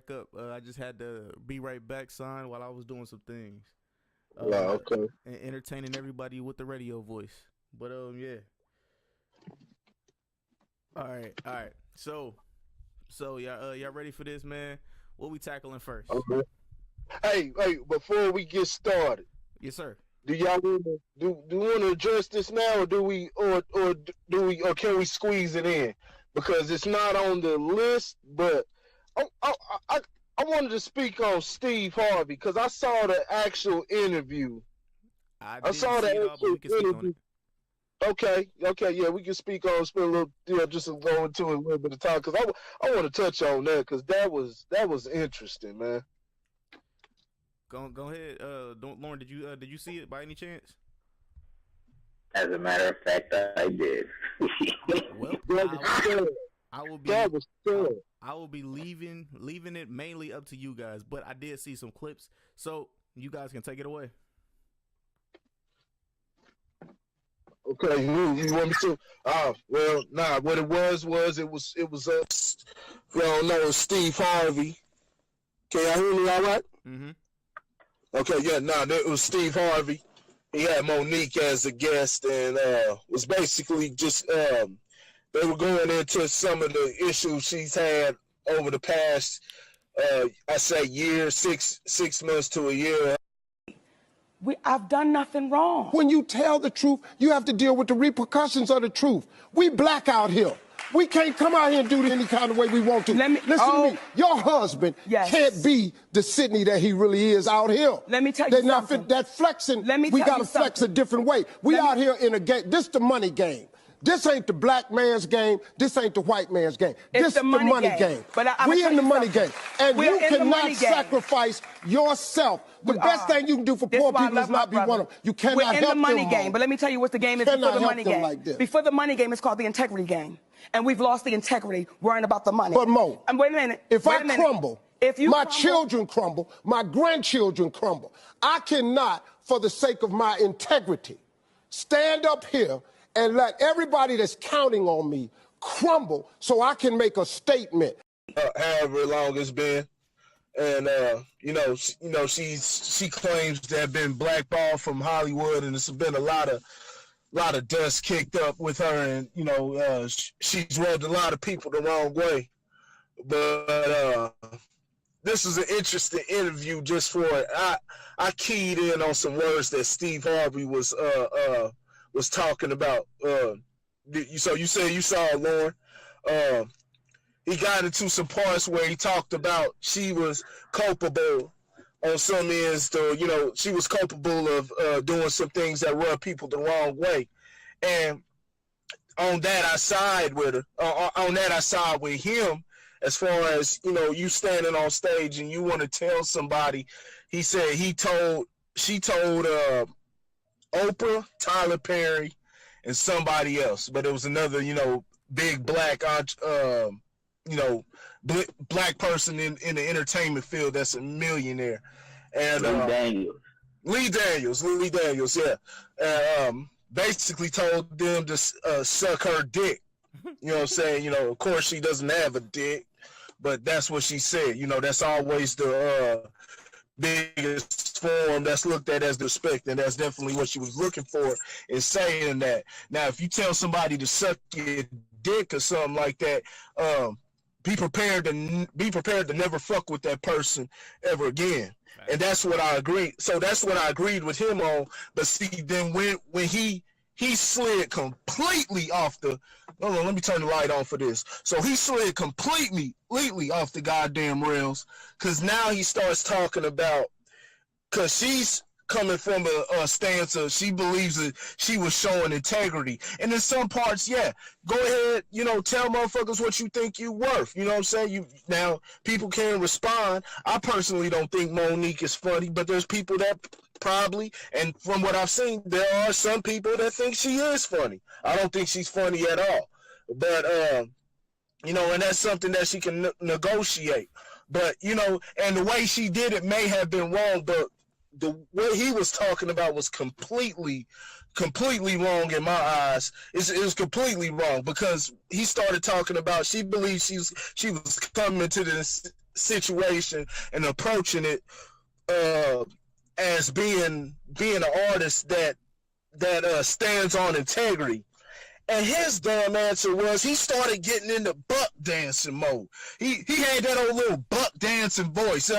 back up. I just had to be right back, son, while I was doing some things. Okay. And entertaining everybody with the radio voice. But yeah. All right. So y'all ready for this, man? What we tackling first? Okay. Hey, before we get started. Yes, sir. Do y'all want to address this now, or can we squeeze it in? Because it's not on the list, but I wanted to speak on Steve Harvey because I saw the actual interview. I saw the actual interview. Okay, yeah, we can speak a little, just go into it a little bit of time because I want to touch on that because that was interesting, man. Go ahead, Lauren. Did you see it by any chance? As a matter of fact, I did. Well, I will be leaving it mainly up to you guys, but I did see some clips, so you guys can take it away. Okay, you want me to? Well, nah. What it was it was you don't know, Steve Harvey. Can y'all hear me all right? Mm-hmm. Okay, yeah, it was Steve Harvey. He had Monique as a guest, and was basically just they were going into some of the issues she's had over the past, I say, year, 6 months to a year. I've done nothing wrong. When you tell the truth, you have to deal with the repercussions of the truth. We black out here. We can't come out here and do it any kind of way we want to. Listen to me. Your husband can't be the Sydney that he really is out here. Let me tell you something. That flexing, we got to flex a different way. We out here in a game. This the money game. This ain't the black man's game. This ain't the white man's game. This is the money game. But we in the money game. And you cannot sacrifice yourself. The best thing you can do for poor people is not be one of them. You cannot help them. We're in the money game. But let me tell you what the game is before the money game. Like before the money game, it's called the integrity game. And we've lost the integrity worrying about the money. But Mo, wait a minute. If I crumble, my children crumble, my grandchildren crumble. I cannot, for the sake of my integrity, stand up here and let everybody that's counting on me crumble so I can make a statement. However long it's been, and she claims to have been blackballed from Hollywood, and it's been a lot of dust kicked up with her, and she's rubbed a lot of people the wrong way. But this is an interesting interview just for it. I keyed in on some words that Steve Harvey was talking about. So you said you saw it, Lauren. He got into some parts where he talked about she was culpable on some ends, she was culpable of doing some things that rub people the wrong way. And on that, I side with her. On that, I side with him as far as, you standing on stage and you want to tell somebody. He said she told Oprah, Tyler Perry, and somebody else, but it was another, big black, black person in the entertainment field that's a millionaire, and Lee Daniels, yeah, and basically told them to suck her dick. You know what I'm saying? Of course she doesn't have a dick, but that's what she said. That's always the biggest form that's looked at as respect, and that's definitely what she was looking for in saying that. Now, if you tell somebody to suck your dick or something like that, be prepared to never fuck with that person ever again. Right. And that's what I agreed. So that's what I agreed with him on. But see, then when he slid completely off the. Hold on, let me turn the light on for this. So he slid completely off the goddamn rails, because now he starts talking about, because she's coming from a stance of she believes that she was showing integrity. And in some parts, yeah, go ahead, tell motherfuckers what you think you worth. You know what I'm saying? Now, people can respond. I personally don't think Monique is funny, but there's people that probably, and from what I've seen, there are some people that think she is funny. I don't think she's funny at all. But, and that's something that she can negotiate. But, and the way she did it may have been wrong, but what he was talking about was completely wrong in my eyes. It was completely wrong, because he started talking about she believes she was coming to the situation and approaching it as being an artist that stands on integrity. And his damn answer was he started getting into buck dancing mode. He had that old little buck dancing voice. We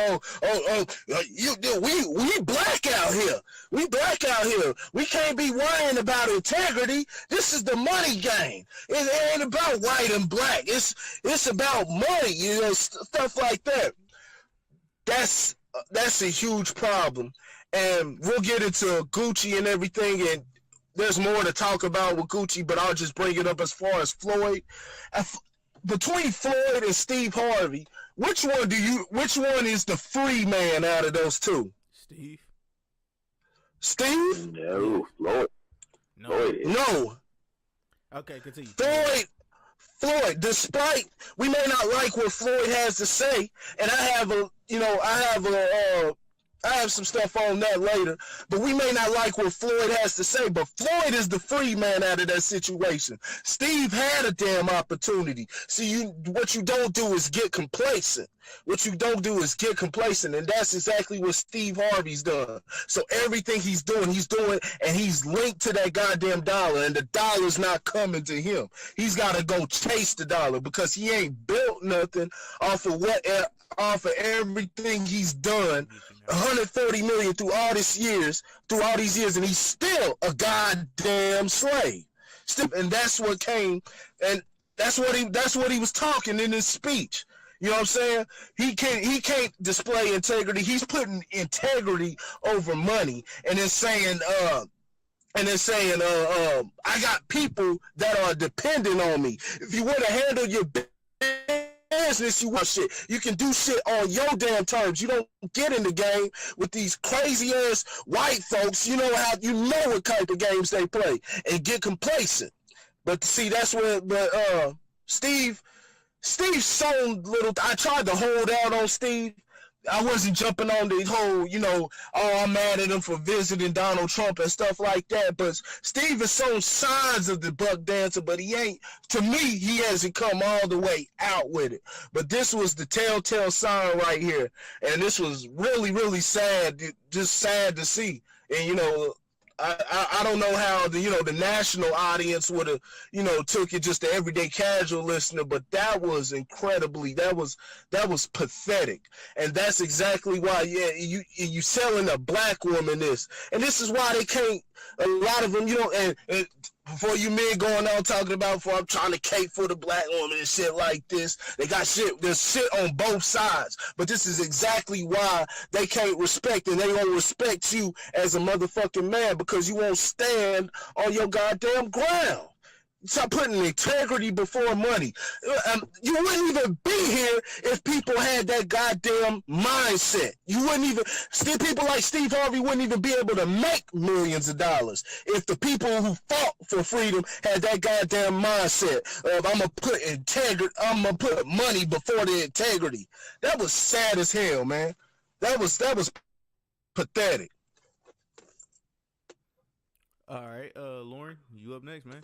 black out here. We black out here. We can't be worrying about integrity. This is the money game. It ain't about white and black. It's about money, you know, stuff like that. That's a huge problem. And we'll get into Gucci and everything, and there's more to talk about with Gucci, but I'll just bring it up as far as Floyd. Between Floyd and Steve Harvey, which one is the free man out of those two? Steve? No, Floyd. No. Okay, continue. Floyd, despite we may not like what Floyd has to say, and I have some stuff on that later, but we may not like what Floyd has to say, but Floyd is the free man out of that situation. Steve had a damn opportunity. See, what you don't do is get complacent. What you don't do is get complacent, and that's exactly what Steve Harvey's done. So everything he's doing, and he's linked to that goddamn dollar, and the dollar's not coming to him. He's got to go chase the dollar because he ain't built nothing off of everything he's done. 140 million through all these years, and he's still a goddamn slave. And that's what came, and that's what he was talking in his speech. You know what I'm saying? He can't display integrity. He's putting integrity over money, and then saying I got people that are dependent on me. If you want to handle your business, you want shit. You can do shit on your damn terms. You don't get in the game with these crazy ass white folks. You know what type of games they play and get complacent. But see, that's where Steve sold little. I tried to hold out on Steve. I wasn't jumping on the whole, I'm mad at him for visiting Donald Trump and stuff like that. But Steve has shown signs of the buck dancer, but he ain't, to me, he hasn't come all the way out with it. But this was the telltale sign right here. And this was really, really sad, just sad to see. And, I don't know how the national audience would have took it, just the everyday casual listener, but that was incredibly, that was pathetic. And that's exactly why you selling a black woman this, and this is why they can't, a lot of them, and before you men going on talking about, I'm trying to cape for the black woman and shit like this. They got shit, there's shit on both sides. But this is exactly why they can't respect, and they won't respect you as a motherfucking man because you won't stand on your goddamn ground. Stop putting integrity before money. You wouldn't even be here if people had that goddamn mindset. You wouldn't even, people like Steve Harvey wouldn't even be able to make millions of dollars if the people who fought for freedom had that goddamn mindset of I'm gonna put money before the integrity. That was sad as hell, man. That was pathetic. All right, Lauren, you up next, man.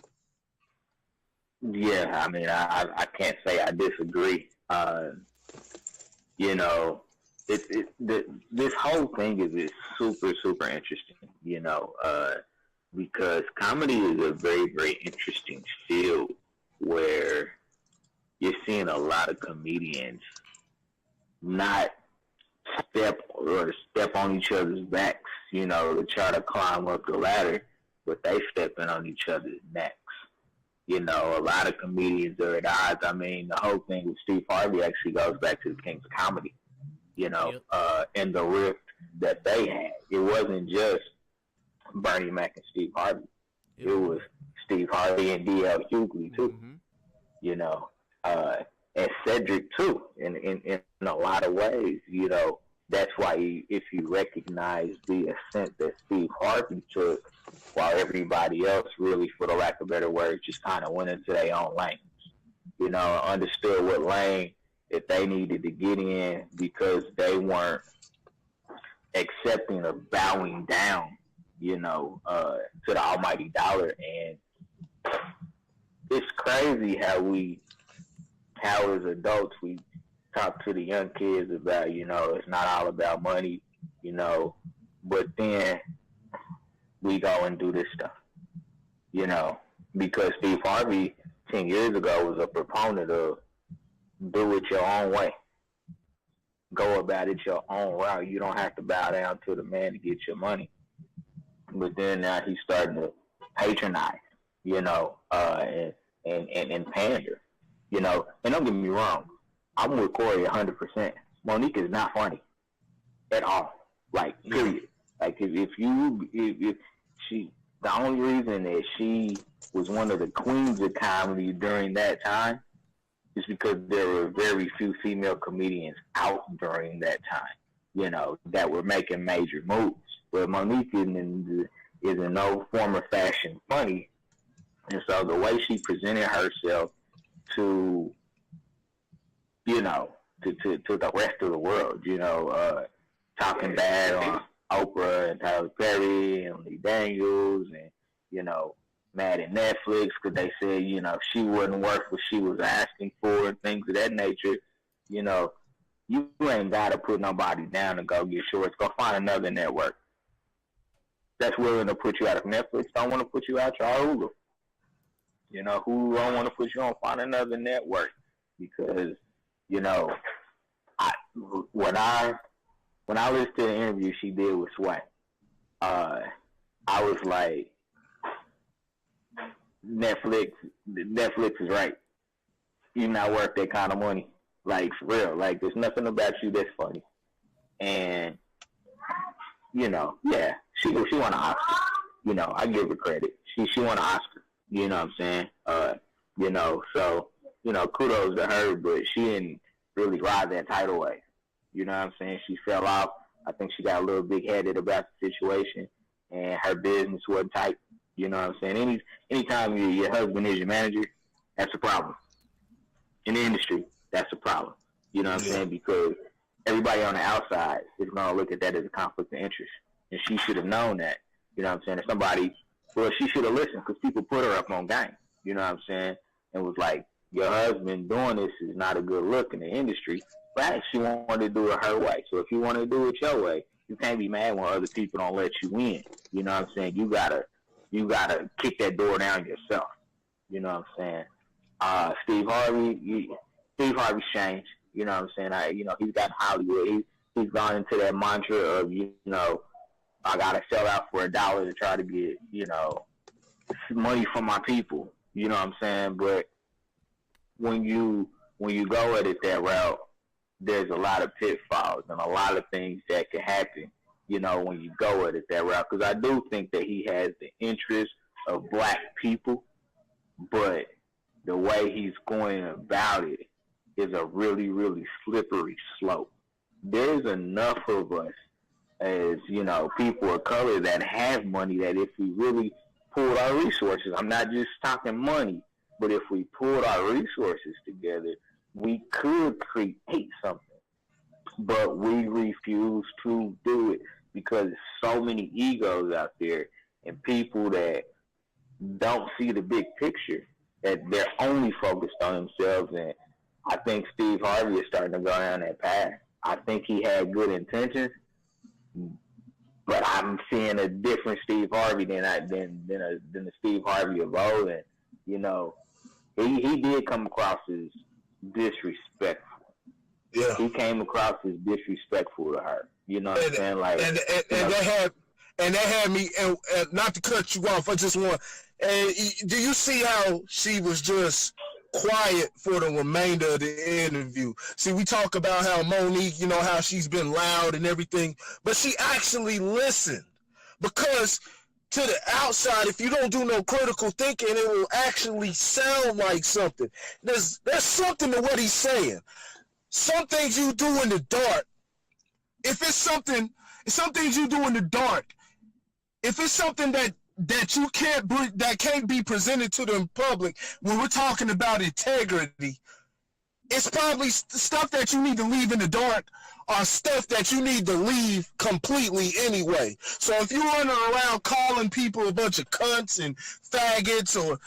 Yeah, I mean, I can't say I disagree. This whole thing is super, super interesting, because comedy is a very, very interesting field where you're seeing a lot of comedians not step on each other's backs, to try to climb up the ladder, but they stepping on each other's necks. A lot of comedians are at odds. I mean, the whole thing with Steve Harvey actually goes back to the Kings of Comedy, and the rift that they had. It wasn't just Bernie Mac and Steve Harvey. It was Steve Harvey and D.L. Hughley, too, and Cedric, too, in a lot of ways, That's why if you recognize the ascent that Steve Harvey took, while everybody else really, for the lack of better words, just kind of went into their own lanes, understood what lane that they needed to get in because they weren't accepting of bowing down, to the almighty dollar. And it's crazy how as adults, we talk to the young kids about, it's not all about money, but then we go and do this stuff, because Steve Harvey 10 years ago was a proponent of do it your own way. Go about it your own route. You don't have to bow down to the man to get your money. But then now he's starting to patronize, and pander, and don't get me wrong, I'm with Corey 100%. Monique is not funny at all, like, period. Like, if she, the only reason that she was one of the queens of comedy during that time is because there were very few female comedians out during that time, that were making major moves. But Monique is in no form or fashion funny. And so the way she presented herself to the rest of the world, talking bad on Oprah and Tyler Perry and Lee Daniels and, mad at Netflix because they said, she wouldn't work what she was asking for and things of that nature, you ain't got to put nobody down and go get shorts. Go find another network that's willing to put you out. Of Netflix don't want to put you out, try Hulu. Who don't want to put you on, find another network. Because, when I listened to the interview she did with Sway, I was like, Netflix is right. You're not worth that kind of money. Like, for real. Like, there's nothing about you that's funny. And, yeah, she won an Oscar. I give her credit. She won an Oscar. You know what I'm saying? So, kudos to her, but she didn't really ride that title way. You know what I'm saying? She fell off. I think she got a little big-headed about the situation, and her business wasn't tight. You know what I'm saying? Anytime your husband is your manager, that's a problem. In the industry, that's a problem. You know what I'm saying? Because everybody on the outside is going to look at that as a conflict of interest. And she should have known that. You know what I'm saying? If somebody, she should have listened because people put her up on game. You know what I'm saying? And was like, your husband doing this is not a good look in the industry. But she wanted to do it her way. So if you want to do it your way, you can't be mad when other people don't let you in. You know what I'm saying? You gotta kick that door down yourself. You know what I'm saying? Steve Harvey's changed. You know what I'm saying? He's got Hollywood. He's gone into that mantra of, I gotta sell out for $1 to try to get, money from my people. You know what I'm saying? But when you go at it that route, there's a lot of pitfalls and a lot of things that can happen, when you go at it that route. Because I do think that he has the interest of black people, but the way he's going about it is a really, really slippery slope. There's enough of us as, people of color that have money that if we really pulled our resources, I'm not just talking money, but if we pulled our resources together, we could create something. But we refuse to do it because there's so many egos out there and people that don't see the big picture, that they're only focused on themselves. And I think Steve Harvey is starting to go down that path. I think he had good intentions, but I'm seeing a different Steve Harvey than the Steve Harvey of old. And, he did come across as disrespectful. Yeah. He came across as disrespectful to her. You know what I'm saying? Like, and that had me, and not to cut you off, I just want, do you see how she was just quiet for the remainder of the interview? See, we talk about how Monique, how she's been loud and everything, but she actually listened. Because to the outside, if you don't do no critical thinking, it will actually sound like something. There's something to what he's saying. Some things you do in the dark, if it's something, some things you do in the dark, if it's something that you can't be presented to the public, when we're talking about integrity, it's probably stuff that you need to leave in the dark, are stuff that you need to leave completely anyway. So if you're running around calling people a bunch of cunts and faggots or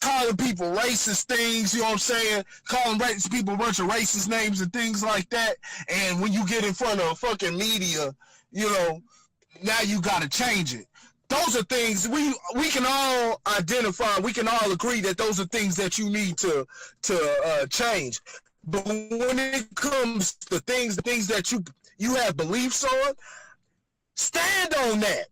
calling people racist things, you know what I'm saying? Calling people a bunch of racist names and things like that, and when you get in front of fucking media, you know, now you got to change it. Those are things we can all identify. We can all agree that those are things that you need to change. But when it comes to things that you have beliefs on, stand on that.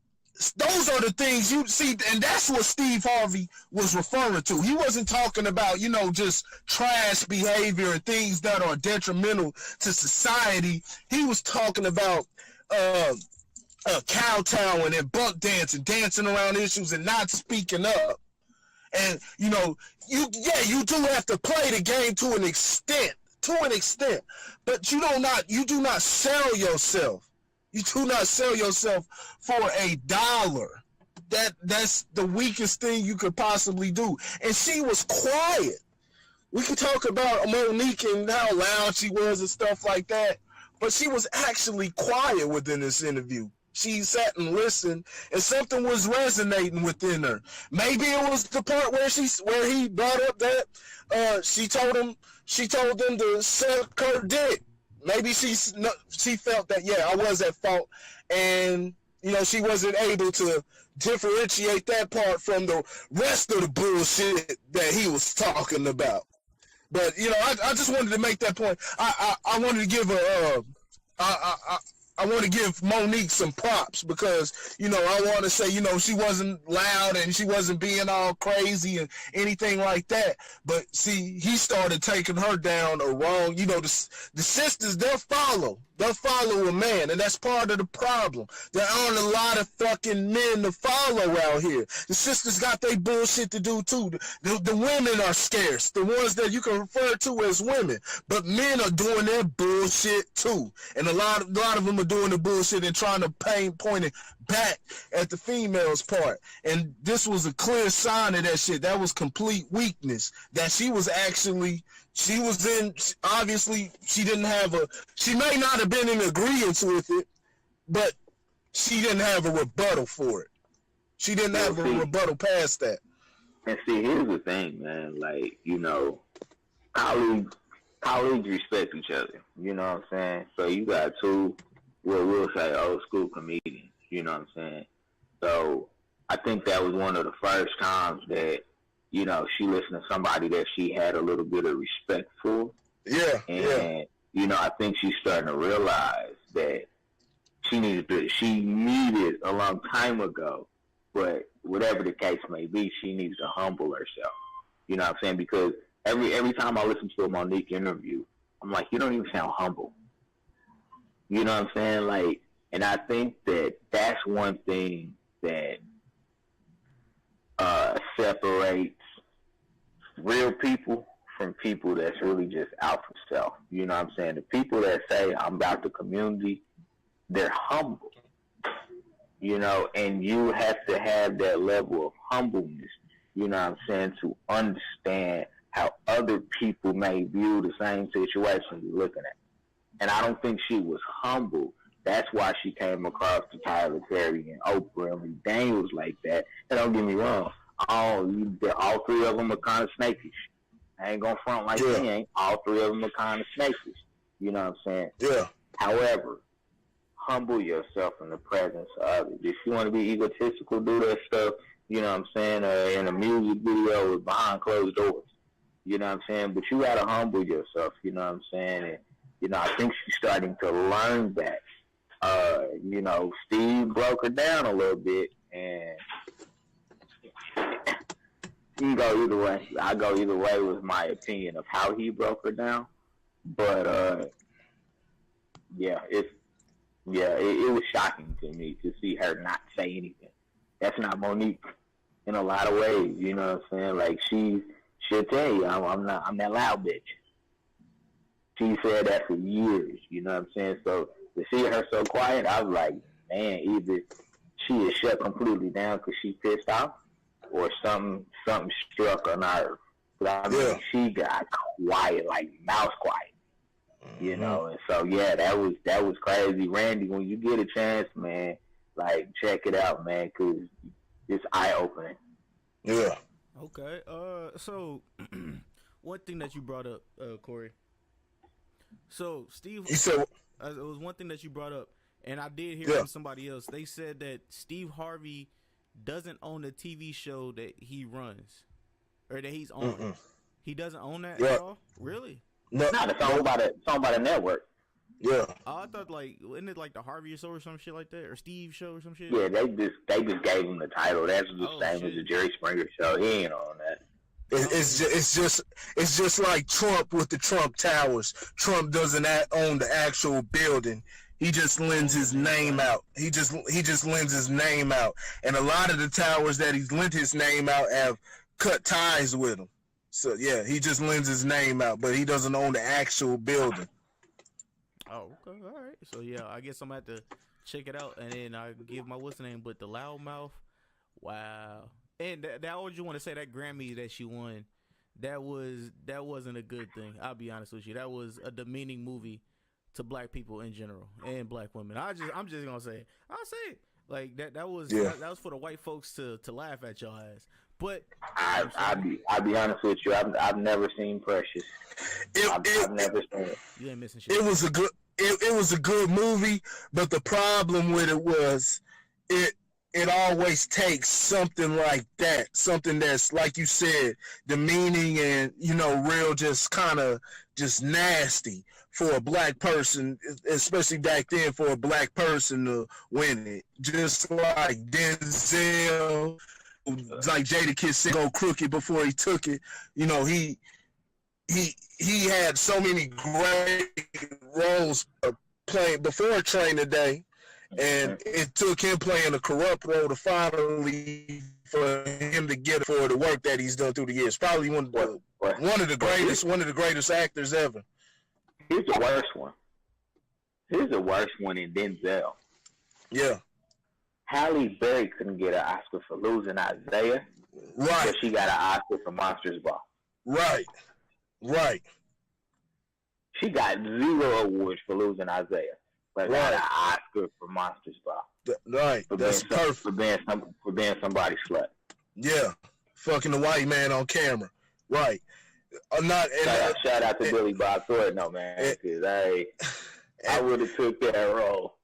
Those are the things you see, and that's what Steve Harvey was referring to. He wasn't talking about, you know, just trash behavior and things that are detrimental to society. He was talking about kowtowing and buck dancing around issues and not speaking up. And, you know, you do have to play the game to an extent, but you do not sell yourself. You do not sell yourself for $1. That's the weakest thing you could possibly do. And she was quiet. We could talk about Monique and how loud she was and stuff like that, but she was actually quiet within this interview. She sat and listened, and something was resonating within her. Maybe it was the part where he brought up that she told them to suck her dick. Maybe she felt that, yeah, I was at fault, and, you know, she wasn't able to differentiate that part from the rest of the bullshit that he was talking about. But, you know, I just wanted to make that point. I wanted to give I want to give Monique some props because, you know, I want to say, you know, she wasn't loud and she wasn't being all crazy and anything like that. But see, he started taking her down a wrong, you know, the sisters, they'll follow a man, and that's part of the problem. There aren't a lot of fucking men to follow out here. The sisters got their bullshit to do too. The women are scarce, the ones that you can refer to as women, but men are doing their bullshit too, and a lot of them are doing the bullshit and trying to point it back at the females' part. And this was a clear sign of that shit. That was complete weakness. That obviously she may not have been in agreement with it, but she didn't have a rebuttal for it. She didn't have a rebuttal past that. And see, here's the thing, man. Like, you know, colleagues respect each other. You know what I'm saying? So you got two, we'll say old school comedians. You know what I'm saying? So I think that was one of the first times that, you know, she listened to somebody that she had a little bit of respect for. Yeah. And, you know, I think she's starting to realize that she needed a long time ago, but whatever the case may be, she needs to humble herself. You know what I'm saying? Because every time I listen to a Monique interview, I'm like, you don't even sound humble. You know what I'm saying? Like, and I think that that's one thing that separates real people from people that's really just out for self. You know what I'm saying? The people that say, I'm about the community, they're humble. You know, and you have to have that level of humbleness, you know what I'm saying, to understand how other people may view the same situation you're looking at. And I don't think she was humble. That's why she came across to Tyler Perry and Oprah and Daniels like that. And don't get me wrong, all three of them are kind of snakish. I ain't gonna front like they ain't. All three of them are kind of snakish. You know what I'm saying? Yeah. However, humble yourself in the presence of others. If you want to be egotistical, do that stuff, you know what I'm saying, in a music video behind closed doors. You know what I'm saying? But you got to humble yourself, you know what I'm saying? And, you know, I think she's starting to learn that. You know, Steve broke her down a little bit, and you can go either way. I go either way with my opinion of how he broke her down. But, it was shocking to me to see her not say anything. That's not Monique in a lot of ways, you know what I'm saying? Like, she'll tell you, I'm that loud bitch. She said that for years, you know what I'm saying? So to see her so quiet, I was like, man, either she is shut completely down because she pissed off, or something struck a nerve. But I mean, she got quiet, like mouse quiet. You know, and so yeah, that was crazy. Randy, when you get a chance, man, like check it out, man, cause it's eye opening. Yeah. Okay. So one thing that you brought up, Corey. So Steve, you said it was one thing that you brought up, and I did hear from somebody else. They said that Steve Harvey doesn't own the TV show that he runs, or that he's on. Mm-mm. He doesn't own that at all. Really? No, it's owned by the network. Yeah. I thought isn't it like the Harvey show or some shit like that, or Steve show or some shit? Yeah, they just gave him the title. That's the same as the Jerry Springer show. He ain't on that. It's just like Trump with the Trump Towers. Trump doesn't own the actual building. He just lends his name out. He just lends his name out. And a lot of the towers that he's lent his name out have cut ties with him. So yeah, he just lends his name out, but he doesn't own the actual building. Oh, okay, all right. So yeah, I guess I'm gonna have to check it out, and then I give my what's the name, but the loudmouth. Wow. And that what you want to say, that Grammy that she won, that wasn't a good thing. I'll be honest with you. That was a demeaning movie to black people in general and black women. I'm just gonna say it. I'll say it. Like that was for the white folks to laugh at y'all ass. But I'll be honest with you. I've never seen Precious. I've never seen it. You ain't missing shit. It was a good movie, but the problem with it was it always takes something like that, something that's, like you said, demeaning and, real just kind of just nasty for a black person, especially back then, for a black person to win it. Just like Denzel, like Jadakiss said, go crooked before he took it. He had so many great roles playing before Training Day. And it took him playing a corrupt role to finally for him to get for the work that he's done through the years. Probably one of the greatest actors ever. Here's the worst one. Here's the worst one in Denzel. Yeah. Halle Berry couldn't get an Oscar for losing Isaiah. Right. But she got an Oscar for Monsters Ball. Right. She got 0 awards for losing Isaiah. But got an Oscar for Monsters Ball. Right. That's perfect. For being somebody's slut. Yeah. Fucking the white man on camera. Right. Shout out to Billy Bob Thornton, no man. Because I would have took that role.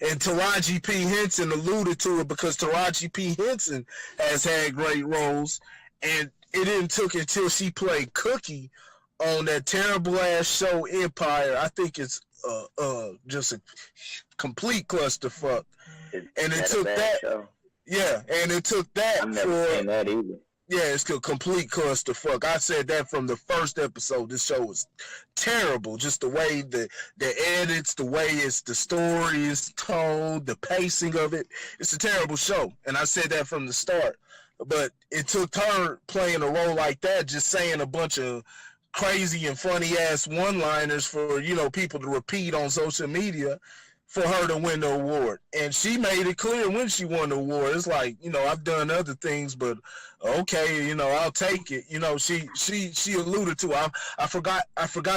And Taraji P. Henson alluded to it because Taraji P. Henson has had great roles. And it didn't took until she played Cookie on that terrible ass show Empire. I think it's just a complete clusterfuck. And it took that. Show? Yeah, and it took that. I've never seen that either. Yeah, it's a complete clusterfuck. I said that from the first episode. This show was terrible. Just the way the edits, the way the story is told, the pacing of it. It's a terrible show. And I said that from the start. But it took her playing a role like that, just saying a bunch of crazy and funny ass one-liners for people to repeat on social media for her to win the award. And she made it clear when she won the award. It's like, I've done other things, but okay, I'll take it. She alluded to it. I forgot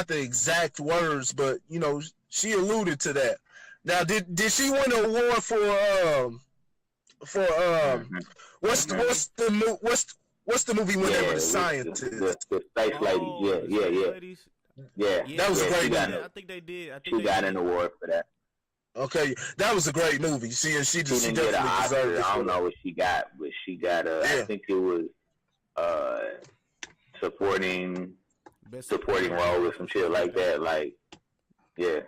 the exact words, but she alluded to that. Now did she win an award for what's the movie when they were the scientists? The space lady. Yeah. That was a great movie. I think they did. She got an award for that. Okay, that was a great movie. She definitely get an Oscar. deserved it. I don't know what she got, but she got I think it was supporting role or some shit like that. Like, yeah.